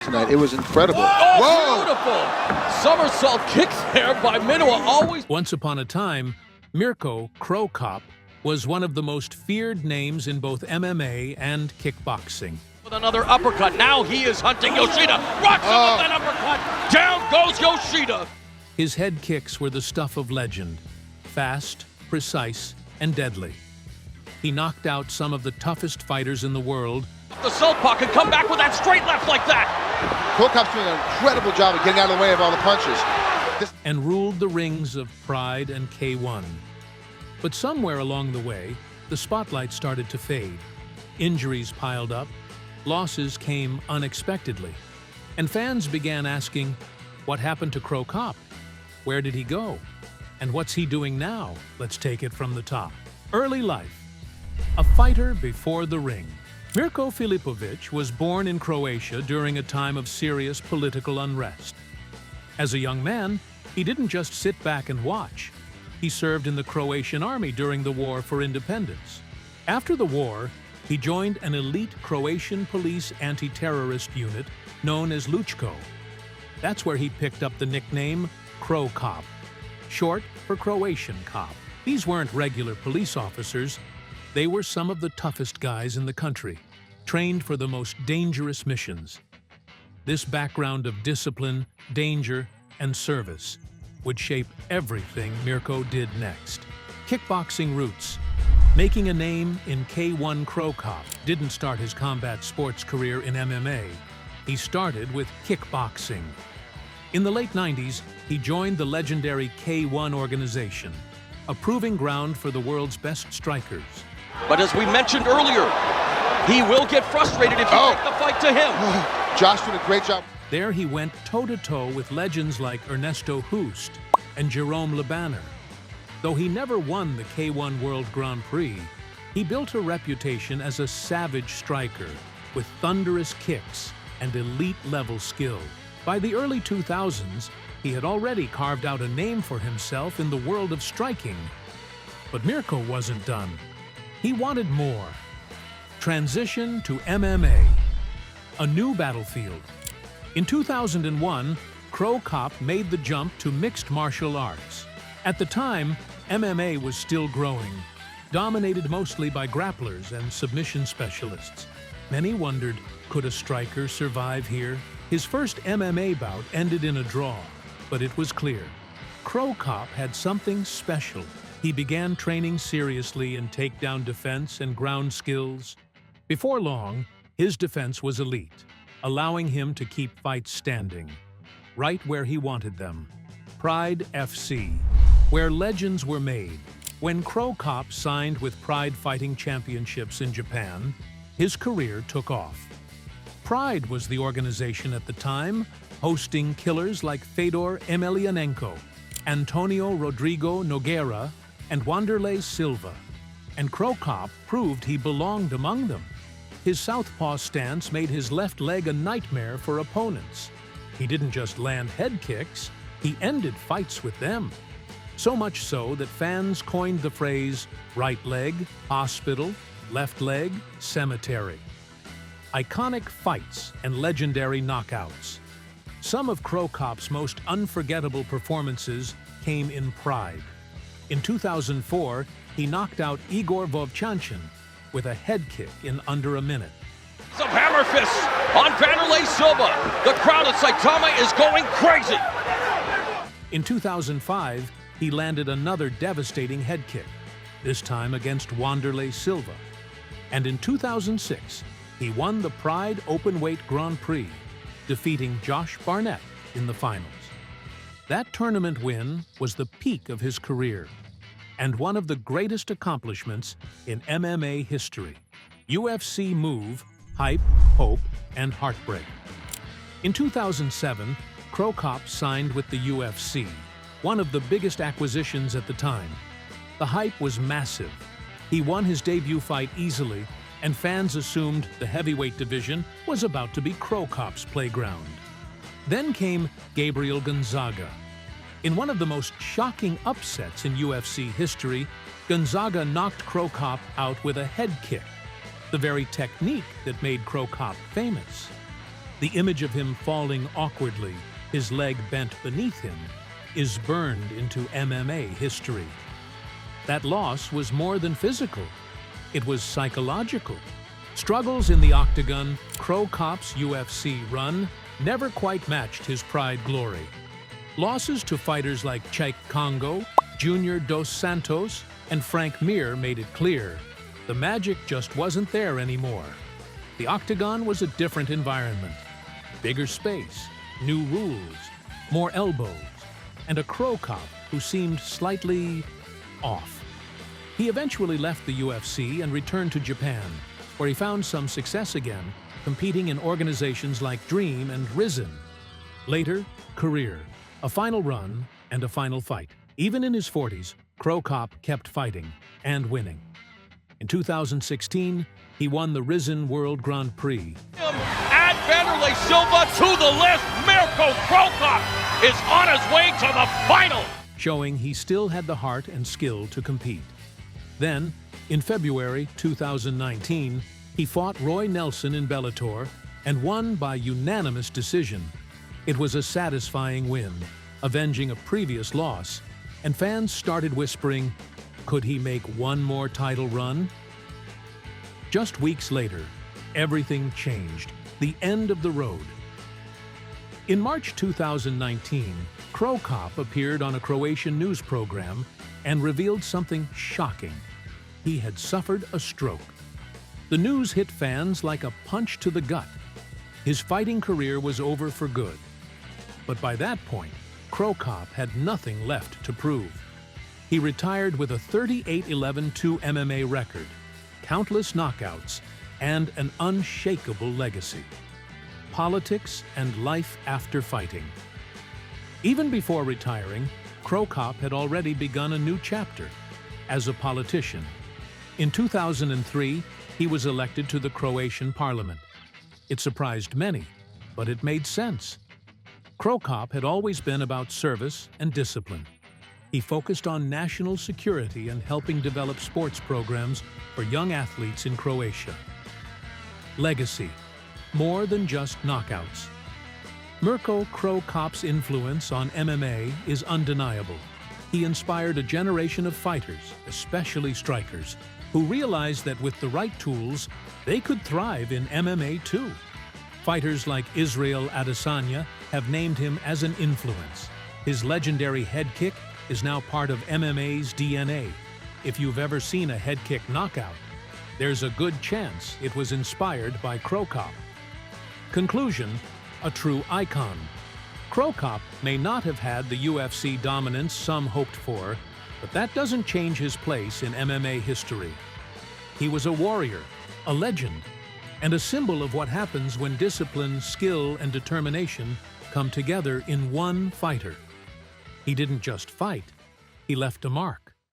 tonight. It was incredible. Oh, beautiful! Somersault kicks there by Minowa, always. Once upon a time, Mirko Cro Cop was one of the most feared names in both MMA and kickboxing. With another uppercut, now he is hunting Yoshida. Rocks him with that uppercut. Down goes Yoshida. His head kicks were the stuff of legend. Fast, precise, and deadly. He knocked out some of the toughest fighters in the world. The southpaw can come back with that straight left like that. Cro Cop's doing an incredible job of getting out of the way of all the punches. And ruled the rings of Pride and K1. But somewhere along the way, the spotlight started to fade. Injuries piled up, losses came unexpectedly, and fans began asking, what happened to Cro Cop? Where did he go? And what's he doing now? Let's take it from the top. Early life. A fighter before the ring. Mirko Filipovic was born in Croatia during a time of serious political unrest. As a young man, he didn't just sit back and watch. He served in the Croatian army during the War for Independence. After the war, he joined an elite Croatian police anti-terrorist unit known as Luchko. That's where he picked up the nickname Cro Cop, short for Croatian cop. These weren't regular police officers. They were some of the toughest guys in the country, trained for the most dangerous missions. This background of discipline, danger, and service would shape everything Mirko did next. Kickboxing roots. Making a name in K1, Cro Cop didn't start his combat sports career in MMA. He started with kickboxing. In the late 90s, he joined the legendary K1 organization, a proving ground for the world's best strikers. But as we mentioned earlier, he will get frustrated if you take the fight to him. Josh did a great job. There he went toe-to-toe with legends like Ernesto Hoost and Jerome Le Banner. Though he never won the K1 World Grand Prix, he built a reputation as a savage striker with thunderous kicks and elite-level skill. By the early 2000s, he had already carved out a name for himself in the world of striking. But Mirko wasn't done. He wanted more. Transition to MMA, a new battlefield. In 2001, Cro Cop made the jump to mixed martial arts. At the time, MMA was still growing, dominated mostly by grapplers and submission specialists. Many wondered, could a striker survive here? His first MMA bout ended in a draw, but it was clear. Cro Cop had something special. He began training seriously in takedown defense and ground skills. Before long, his defense was elite, allowing him to keep fights standing, right where he wanted them. Pride FC, where legends were made. When Cro Cop signed with Pride Fighting Championships in Japan, his career took off. Pride was the organization at the time, hosting killers like Fedor Emelianenko, Antonio Rodrigo Nogueira, and Wanderlei Silva. And Cro Cop proved he belonged among them. His southpaw stance made his left leg a nightmare for opponents. He didn't just land head kicks, he ended fights with them. So much so that fans coined the phrase, right leg, hospital, left leg, cemetery. Iconic fights and legendary knockouts. Some of Cro Cop's most unforgettable performances came in Pride. In 2004, he knocked out Igor Vovchanchin with a head kick in under a minute. Some hammer fists on Wanderlei Silva. The crowd at Saitama is going crazy. In 2005, he landed another devastating head kick, this time against Wanderlei Silva. And in 2006, he won the Pride Openweight Grand Prix, defeating Josh Barnett in the finals. That tournament win was the peak of his career and one of the greatest accomplishments in MMA history. UFC move, hype, hope, and heartbreak. In 2007, Cro Cop signed with the UFC, one of the biggest acquisitions at the time. The hype was massive. He won his debut fight easily, and fans assumed the heavyweight division was about to be Cro Cop's playground. Then came Gabriel Gonzaga. In one of the most shocking upsets in UFC history, Gonzaga knocked Cro Cop out with a head kick, the very technique that made Cro Cop famous. The image of him falling awkwardly, his leg bent beneath him, is burned into MMA history. That loss was more than physical. It was psychological. Struggles in the octagon, Cro Cop's UFC run never quite matched his pride glory. Losses to fighters like Cheick Kongo, Junior Dos Santos, and Frank Mir made it clear the magic just wasn't there anymore. The octagon was a different environment. Bigger space, new rules, more elbows, and a Cro Cop who seemed slightly off. He eventually left the UFC and returned to Japan, where he found some success again, competing in organizations like Dream and Risen. Later, career, a final run, and a final fight. Even in his 40s, Cro Cop kept fighting and winning. In 2016, he won the Risen World Grand Prix. Add Vanderlei Silva to the list. Mirko Cro Cop is on his way to the final, showing he still had the heart and skill to compete. Then, in February 2019, he fought Roy Nelson in Bellator and won by unanimous decision. It was a satisfying win, avenging a previous loss, and fans started whispering, could he make one more title run? Just weeks later, everything changed, the end of the road. In March 2019, Cro Cop appeared on a Croatian news program and revealed something shocking. He had suffered a stroke. The news hit fans like a punch to the gut. His fighting career was over for good. But by that point, Cro Cop had nothing left to prove. He retired with a 38-11-2 MMA record, countless knockouts, and an unshakable legacy. Politics and life after fighting. Even before retiring, Cro Cop had already begun a new chapter as a politician. In 2003, he was elected to the Croatian parliament. It surprised many, but it made sense. Cro Cop had always been about service and discipline. He focused on national security and helping develop sports programs for young athletes in Croatia. Legacy, more than just knockouts. Mirko Cro Cop's influence on MMA is undeniable. He inspired a generation of fighters, especially strikers, who realized that with the right tools, they could thrive in MMA too. Fighters like Israel Adesanya have named him as an influence. His legendary head kick is now part of MMA's DNA. If you've ever seen a head kick knockout, there's a good chance it was inspired by Cro Cop. Conclusion, a true icon. Cro Cop may not have had the UFC dominance some hoped for, but that doesn't change his place in MMA history. He was a warrior, a legend, and a symbol of what happens when discipline, skill, and determination come together in one fighter. He didn't just fight, he left a mark.